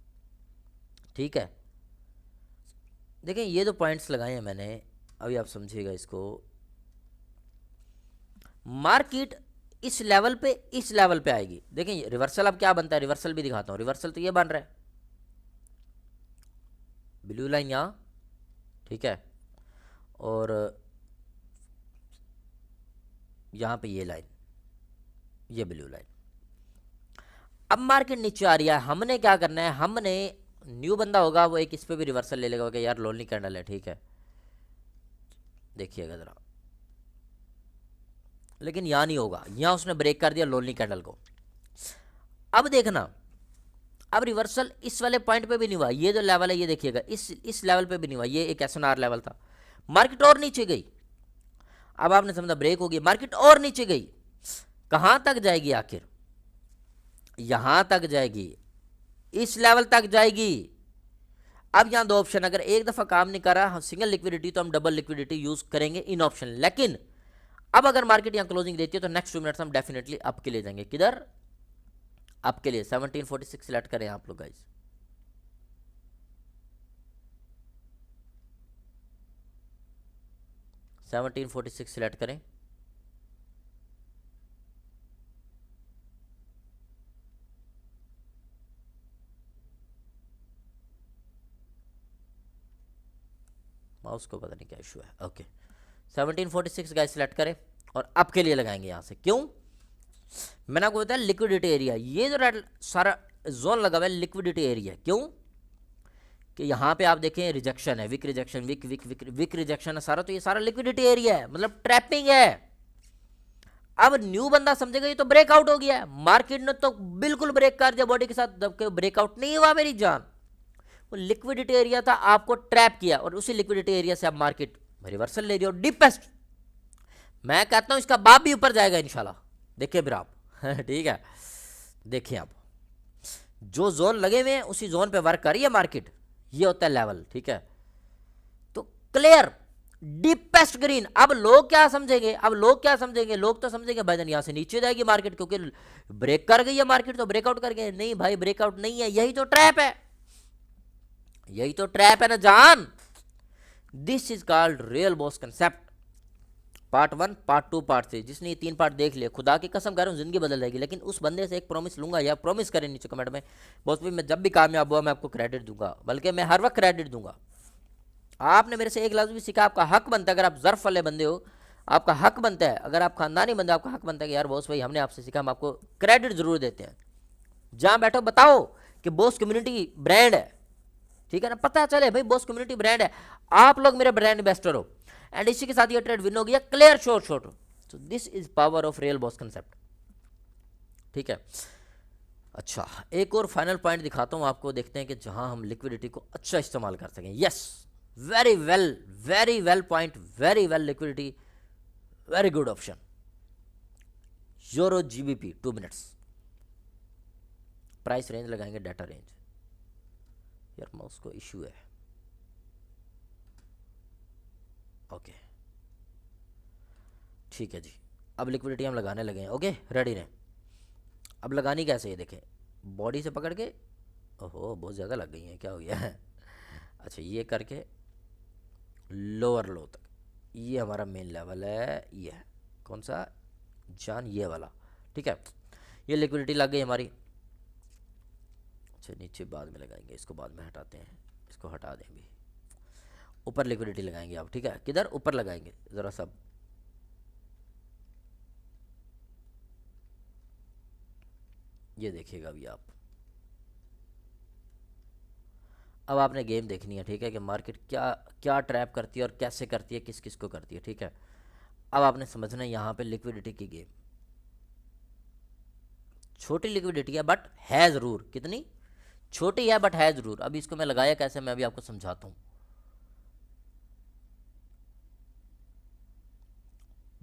ठीक है, देखें ये जो पॉइंट्स लगाए हैं मैंने, अभी आप समझिएगा इसको। मार्केट इस लेवल पे आएगी। देखें रिवर्सल अब क्या बनता है, रिवर्सल भी दिखाता हूं। रिवर्सल तो ये बन रहा है, ब्लू लाइन यहां, ठीक है, और यहां पे ये लाइन, ये ब्लू लाइन। अब मार्केट नीचे आ रही है, हमने क्या करना है, हमने न्यू बंदा होगा वो एक इस पे भी रिवर्सल ले लेगा कि यार लोनली कैंडल है, ठीक है, देखिएगा जरा। लेकिन यहां नहीं होगा, यहां उसने ब्रेक कर दिया लोनली कैंडल को। अब देखना, अब रिवर्सल इस वाले पॉइंट पे भी नहीं हुआ, ये जो लेवल है ये देखिएगा, इस लेवल पे भी नहीं हुआ, ये एक एसएनआर लेवल था। मार्केट और नीचे गई, अब आपने समझा ब्रेक होगी, मार्केट और नीचे गई, कहां तक जाएगी आखिर, यहां तक जाएगी, इस लेवल तक जाएगी। अब यहां दो ऑप्शन, अगर एक दफा काम नहीं कर रहा सिंगल लिक्विडिटी तो हम डबल लिक्विडिटी यूज करेंगे इन ऑप्शन। लेकिन अब अगर मार्केट यहां क्लोजिंग देती है तो नेक्स्ट 2 मिनट्स हम डेफिनेटली अप के लिए जाएंगे। किधर, अप के लिए। 1746 सेलेक्ट करें आप लोग गाइस, 1746 सेलेक्ट करें। माउस को पता नहीं क्या इशू है। ओके 1746 गाइस सिलेक्ट करें और अप के लिए लगाएंगे यहां से। क्यों, मैंने आपको बताया लिक्विडिटी एरिया, ये जो रेड सारा जोन लगा हुआ है लिक्विडिटी एरिया। क्यों कि यहां पे आप देखें रिजेक्शन है, wick rejection, wick wick wick wick rejection है सारा, तो ये सारा लिक्विडिटी एरिया है, मतलब ट्रैपिंग है। अब न्यू बंदा समझेगा ये तो ब्रेकआउट हो गया है, मार्केट ने तो बिल्कुल ब्रेक कर दिया बॉडी के साथ, जबकि ब्रेकआउट नहीं हुआ मेरी जान, वो लिक्विडिटी एरिया था, आपको ट्रैप किया, और उसी लिक्विडिटी एरिया से आप मार्केट रिवर्सल ले रही हो डीपेस्ट। मैं कहता हूं इसका बाप भी ऊपर जाएगा इंशाल्लाह, देखिए फिर आप ठीक है, देखिए आप जो जोन लगे हुए हैं उसी जोन पे वर्क कर रही है मार्केट, ये होता है लेवल, ठीक है। तो क्लियर डीपेस्ट ग्रीन। अब लोग क्या समझेंगे, अब लोग क्या समझेंगे, लोग तो समझेंगे भाईजान यहां से नीचे जाएगी मार्केट क्योंकि ब्रेक कर गई है मार्केट, तो ब्रेकआउट कर गए। नहीं भाई ब्रेकआउट नहीं है, यही तो ट्रैप है, यही तो ट्रैप है ना जान। This is called real boss concept. Part 1, part 2, part 3, जिसने ये 3 पार्ट देख लिया खुदा की कसम कर रहा हूँ जिंदगी बदल जाएगी। लेकिन उस बंदे से एक प्रॉमिस लूंगा, या प्रॉमिस करें नीचे कमेंट में, बॉस भाई मैं जब भी कामयाब हुआ मैं आपको क्रेडिट दूंगा, बल्कि मैं हर वक्त क्रेडिट दूंगा। आपने मेरे से एक लफ्ज भी सीखा, आपका हक बनता है, अगर आप जर्फ वाले बंदे हो आपका हक बनता है, अगर आप खानदानी बंदे आपका हक बनता है कि यार बॉस भाई हमने आपसे सीखा, हम आपको क्रेडिट जरूर देते हैं। जहां बैठो बताओ कि बॉस कम्युनिटी ब्रांड है, ठीक है ना, पता चले भाई बॉस कम्युनिटी ब्रांड है, आप लोग मेरे ब्रांड इन्वेस्टर हो, एंड इसी के साथ ये ट्रेड विन हो गया, clear short short. So this is power of real boss concept, ठीक है। अच्छा एक और फाइनल पॉइंट दिखाता हूं आपको, देखते हैं कि जहां हम लिक्विडिटी को अच्छा इस्तेमाल कर सकें। Yes very well point, very well liquidity, very good option. Euro GBP 2 minutes, price range लगाएंगे, डाटा रेंज, यार माउस को इश्यू है। ओके ठीक है जी, अब लिक्विडिटी हम लगाने लगे हैं। ओके रेडी रहें। अब लगानी कैसे है देखें, बॉडी से पकड़ के, ओहो बहुत ज़्यादा लग गई है, क्या हो गया है अच्छा ये करके लोअर लो तक, ये हमारा मेन लेवल है, ये है कौन सा जान, ये वाला, ठीक है। ये लिक्विडिटी लग गई हमारी। अच्छा नीचे बाद में लगाएंगे, इसको बाद में हटाते हैं, इसको हटा दें भी। ऊपर लिक्विडिटी लगाएंगे आप, ठीक है, किधर ऊपर लगाएंगे ज़रा सब, ये देखिएगा अभी आप। अब आपने गेम देखनी है, ठीक है, कि मार्केट क्या क्या ट्रैप करती है और कैसे करती है, किस किस को करती है, ठीक है। अब आपने समझना है यहाँ पे लिक्विडिटी की गेम, छोटी लिक्विडिटी है बट है ज़रूर, कितनी छोटी है बट है ज़रूर। अभी इसको मैं लगाया कैसे, मैं अभी आपको समझाता हूँ।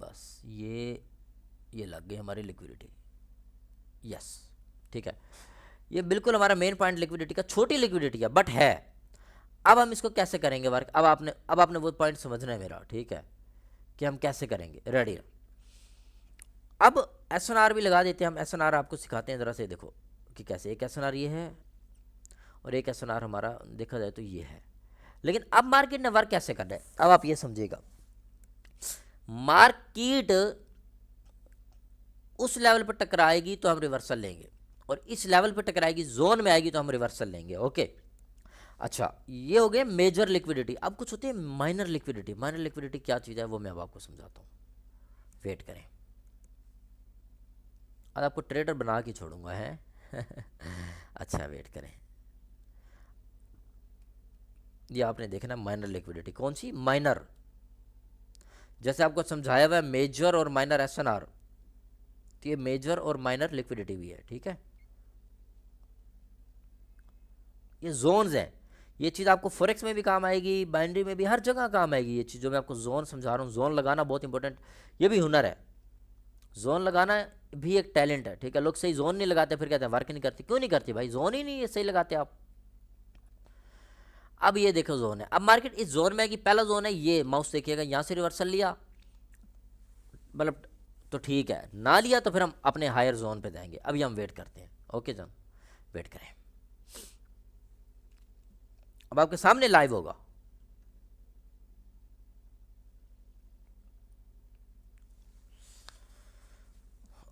बस ये लग गई हमारी लिक्विडिटी, यस ठीक है। ये बिल्कुल हमारा मेन पॉइंट लिक्विडिटी का, छोटी लिक्विडिटी है बट है। अब हम इसको कैसे करेंगे वर्क, अब आपने वो पॉइंट समझना है मेरा, ठीक है, कि हम कैसे करेंगे। रेडी, अब एसएनआर भी लगा देते हैं हम। एसएनआर आपको सिखाते हैं ज़रा से, देखो कि कैसे। एक एसएनआर ये है और एक एसएनआर हमारा देखा जाए तो ये है, लेकिन अब मार्केट ने वर्क कैसे करना है, अब आप ये समझिएगा। मार्केट उस लेवल पर टकराएगी तो हम रिवर्सल लेंगे, और इस लेवल पर टकराएगी, जोन में आएगी तो हम रिवर्सल लेंगे। ओके, अच्छा, ये हो गए मेजर लिक्विडिटी। अब कुछ होती है माइनर लिक्विडिटी। माइनर लिक्विडिटी क्या चीज़ है वो मैं अब आपको समझाता हूँ, वेट करें। अब आपको ट्रेडर बना के छोड़ूंगा है अच्छा वेट करें। ये आपने देखना माइनर लिक्विडिटी कौन सी, माइनर, जैसे आपको समझाया हुआ है मेजर और माइनर एसएनआर, तो ये मेजर और माइनर लिक्विडिटी भी है, ठीक है। ये जोन्स है, ये चीज़ आपको फॉरेक्स में भी काम आएगी, बाइनरी में भी, हर जगह काम आएगी ये चीज़ जो मैं आपको जोन समझा रहा हूँ। जोन लगाना बहुत इंपॉर्टेंट, ये भी हुनर है। जोन लगाना भी एक टैलेंट है, ठीक है। लोग सही जोन नहीं लगाते, फिर कहते हैं वर्क नहीं करती। क्यों नहीं करती भाई, जोन ही नहीं है सही लगाते आप। अब ये देखो जोन है, अब मार्केट इस जोन में है कि पहला जोन है ये, माउस देखिएगा, यहाँ से रिवर्सल लिया मतलब तो ठीक है, ना लिया तो फिर हम अपने हायर जोन पे जाएंगे। अभी हम वेट करते हैं। ओके जन, वेट करें, अब आपके सामने लाइव होगा।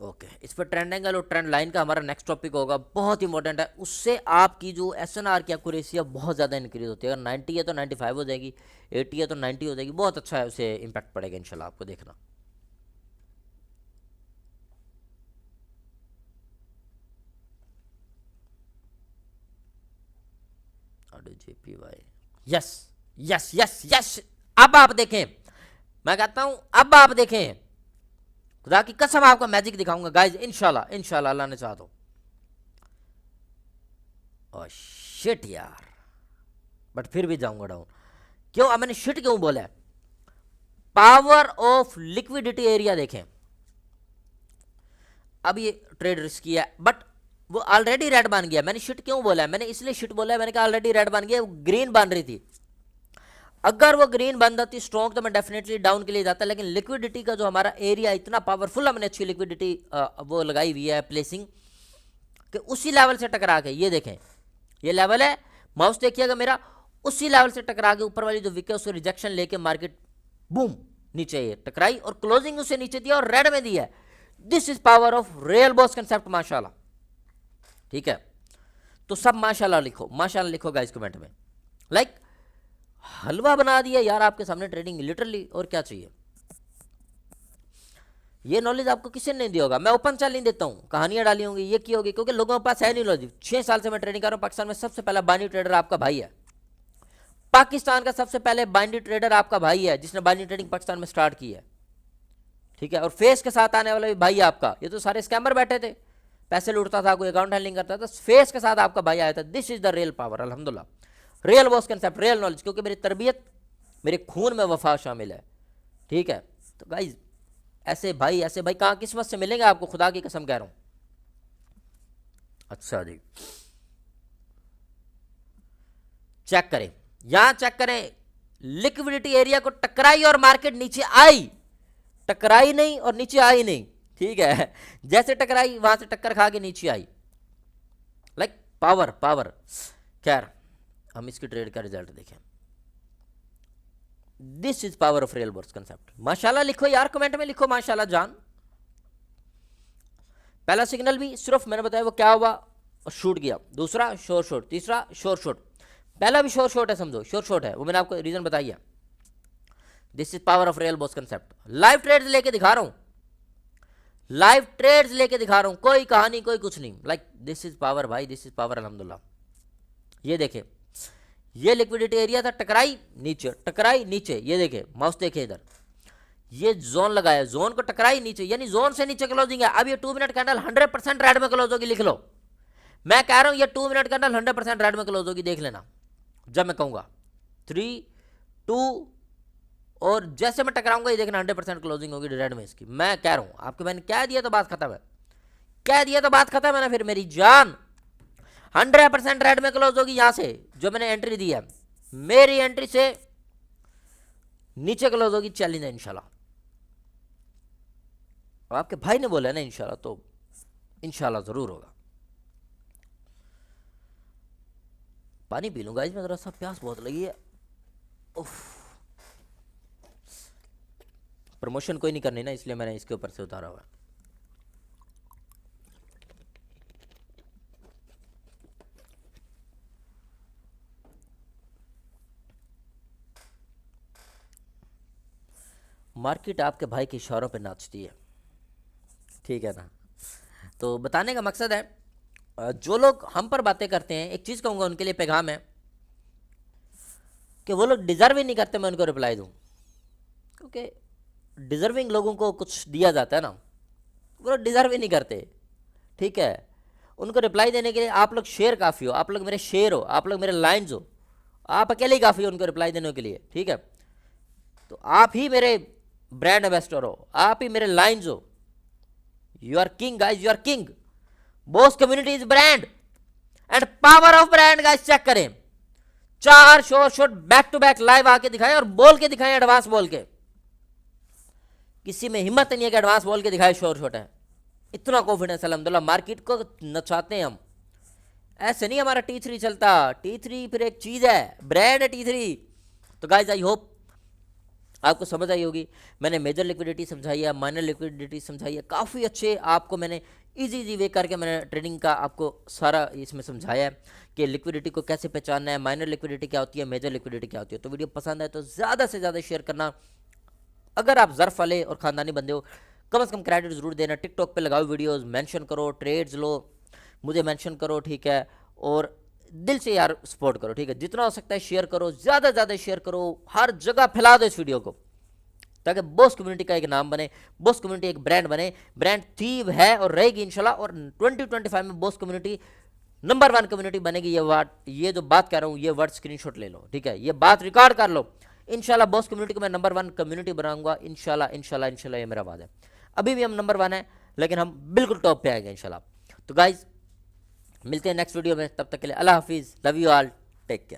ओके, इस पर ट्रेंड एंगल और ट्रेंड लाइन का हमारा नेक्स्ट टॉपिक होगा, बहुत इंपॉर्टेंट है। उससे आपकी जो एसएनआर की एक्यूरेसी है बहुत ज़्यादा इंक्रीज होती है। अगर 90 है तो 95 हो जाएगी, 80 है तो 90 हो जाएगी। बहुत अच्छा है, उसे इम्पैक्ट पड़ेगा इंशाल्लाह, आपको देखना। JPY, yes yes yes yes. अब आप देखें, मैं कहता हूं अब आप देखें, खुदा की कसम आपको मैजिक दिखाऊंगा गाइस, इंशाल्लाह इंशाल्लाह, अल्लाह ने चाहा तो। ओह शिट यार, बट फिर भी जाऊंगा डाउन। क्यों, अब मैंने शिट क्यों बोला है? पावर ऑफ लिक्विडिटी एरिया देखें। अब ये ट्रेड रिस्की है, बट वो ऑलरेडी रेड बन गया। मैंने शिट क्यों बोला है? मैंने इसलिए शिट बोला है, मैंने कहा ऑलरेडी रेड बन गया, वो ग्रीन बन रही थी। अगर वो ग्रीन बन जाती स्ट्रॉन्ग तो मैं डेफिनेटली डाउन के लिए जाता, लेकिन लिक्विडिटी का जो हमारा एरिया इतना पावरफुल, हमने अच्छी लिक्विडिटी वो लगाई हुई है प्लेसिंग, कि उसी लेवल से टकरा के, ये देखें ये लेवल है, माउस देखिएगा मेरा, उसी लेवल से टकरा के ऊपर वाली जो विकेट उसको रिजेक्शन लेके मार्केट बूम नीचे ये टकराई और क्लोजिंग उसे नीचे दिया और रेड में दिया है। This is power of real boss concept, माशाल्लाह, ठीक है। तो सब माशाल्लाह लिखो, माशाल्लाह लिखो गाइस कमेंट में। लाइक हलवा बना दिया यार आपके सामने ट्रेडिंग, लिटरली, और क्या चाहिए। ये नॉलेज आपको किसी ने नहीं दिया होगा, मैं ओपन चैलेंज देता हूँ, कहानियां डाली होंगी, ये की होगी, क्योंकि लोगों के पास है नहीं नॉलेज। 6 साल से मैं ट्रेडिंग कर रहा हूँ पाकिस्तान में, सबसे पहला बाइनरी ट्रेडर आपका भाई है। पाकिस्तान का सबसे पहले बाइनरी ट्रेडर आपका भाई है, जिसने बाइनरी ट्रेडिंग पाकिस्तान में स्टार्ट की है, ठीक है। और फेस के साथ आने वाला भी भाई है आपका। ये तो सारे स्कैमर बैठे थे, पैसे लूटता था, कोई अकाउंट हैंडलिंग करता था, फेस के साथ आपका भाई आया था। This is the real power, अल्हम्दुलिल्लाह, real boss concept, real knowledge, क्योंकि मेरी तरबियत, मेरे खून में वफा शामिल है, ठीक है। तो गाइज ऐसे भाई कहाँ किस्मत से मिलेंगे आपको, खुदा की कसम कह रहा हूं। अच्छा जी, चेक करें, यहां चेक करें, लिक्विडिटी एरिया को टकराई और मार्केट नीचे आई, टकराई नहीं और नीचे आई नहीं, ठीक है। जैसे टकराई वहां से टक्कर खा के नीचे आई, लाइक पावर पावर। खैर हम इसकी ट्रेड का रिजल्ट देखें। This is power of real boss concept, माशाल्लाह लिखो यार, कमेंट में लिखो माशाल्लाह जान। पहला सिग्नल भी सिर्फ मैंने बताया वो क्या हुआ, और शूट किया। दूसरा शोर शॉट, तीसरा शोर शॉट, पहला भी शोर शॉट है, समझो शोर शॉट है, वो मैंने आपको रीजन बताया। This is power of real boss concept. Live trades लेके दिखा रहा हूं, लाइव ट्रेड्स लेके दिखा रहा हूं, कोई कहानी कोई कुछ नहीं। लाइक दिस इज पावर भाई, दिस इज पावर, अल्हम्दुलिल्लाह। ये देखे, ये लिक्विडिटी एरिया था, टकराई नीचे, टकराई नीचे, ये देखे माउस देखे इधर, ये जोन लगाया, जोन को टकराई नीचे, यानी जोन से नीचे क्लोजिंग है। अब ये 2 मिनट कैंडल 100% रेड में क्लोज होगी, लिख लो। मैं कह रहा हूं ये 2 मिनट कैंडल 100% रेड में क्लोज होगी, देख लेना जब मैं कहूंगा 3 2, और जैसे मैं टकराऊंगा ये देखना 100% क्लोजिंग होगी रेड में इसकी। मैं कह रहा हूं आपके, मैंने कह दिया तो बात खत्म है, कह दिया तो बात खत्म है ना। फिर मेरी जान 100% रेड में क्लोज होगी। यहां से जो मैंने एंट्री दी है, मेरी एंट्री से नीचे क्लोज होगी, चैलेंज है इंशाल्लाह। आपके भाई ने बोला ना इंशाल्लाह, तो इंशाल्लाह जरूर होगा। पानी पी लूंगा, इसमें जरा सा प्यास बहुत लगी है। प्रमोशन कोई नहीं करनी ना, इसलिए मैंने इसके ऊपर से उतारा हुआ है। मार्केट आपके भाई के इशारों पे नाचती है, ठीक है ना। तो बताने का मकसद है, जो लोग हम पर बातें करते हैं, एक चीज़ कहूँगा उनके लिए पैगाम है कि वो लोग डिज़र्व ही नहीं करते मैं उनको रिप्लाई दूँ, क्योंकि डिज़र्विंग लोगों को कुछ दिया जाता है ना, वो लोग डिज़र्व ही नहीं करते, ठीक है। उनको रिप्लाई देने के लिए आप लोग शेर काफ़ी हो, आप लोग मेरे शेर हो, आप लोग मेरे लाइन्स हो, आप अकेले ही काफ़ी हो उनको रिप्लाई देने के लिए, ठीक है। तो आप ही मेरे ब्रांड एम्बेसडर हो, आप ही मेरे लाइन्स हो। You are king guys, you are king. Boss community is brand and power of brand guys. Check करें, 4 shot back to back live आके दिखाए और बोल के दिखाए, एडवांस बोल के। किसी में हिम्मत नहीं है कि एडवांस बोल के दिखाए शॉट है, इतना कॉन्फिडेंस अल्हम्दुलिल्लाह। मार्केट को नचाते हैं हम, ऐसे नहीं हमारा T3 चलता। T3 फिर एक चीज है, ब्रांड है T3। तो गाइज आई होप आपको समझ आई होगी। मैंने मेजर लिक्विडिटी समझाई है, माइनर लिक्विडिटी समझाई है, काफ़ी अच्छे आपको मैंने इजी वे करके मैंने ट्रेडिंग का आपको सारा इसमें समझाया है कि लिक्विडिटी को कैसे पहचानना है, माइनर लिक्विडिटी क्या होती है, मेजर लिक्विडिटी क्या होती है। तो वीडियो पसंद आए तो ज़्यादा से ज़्यादा शेयर करना। अगर आप ज़र्फ वाले और ख़ानदानी बंदे हो, कम से कम क्रेडिट ज़रूर देना। टिकटॉक पे लगाओ वीडियोस, मेंशन करो, ट्रेड्स लो, मुझे मेंशन करो, ठीक है। और दिल से यार सपोर्ट करो, ठीक है। जितना हो सकता है शेयर करो, ज़्यादा ज़्यादा शेयर करो, हर जगह फैला दो इस वीडियो को, ताकि बॉस कम्युनिटी का एक नाम बने, बॉस कम्युनिटी एक ब्रांड बने। ब्रांड थी है और रहेगी इंशाल्लाह, और 2025 में बॉस कम्युनिटी नंबर 1 कम्युनिटी बनेगी। ये जो बात कर रहा हूँ, ये वर्ड स्क्रीनशॉट ले लो, ठीक है। ये बात रिकॉर्ड कर लो। इंशाल्लाह बॉस कम्युनिटी को मैं नंबर 1 कम्युनिटी बनाऊंगा, इंशाल्लाह इंशाल्लाह इंशाल्लाह, ये मेरा वादा है। अभी भी हम नंबर 1 है, लेकिन हम बिल्कुल टॉप पे आएंगे इंशाल्लाह। तो गाइज मिलते हैं नेक्स्ट वीडियो में, तब तक के लिए अल्लाह हाफिज़, love you all, take care.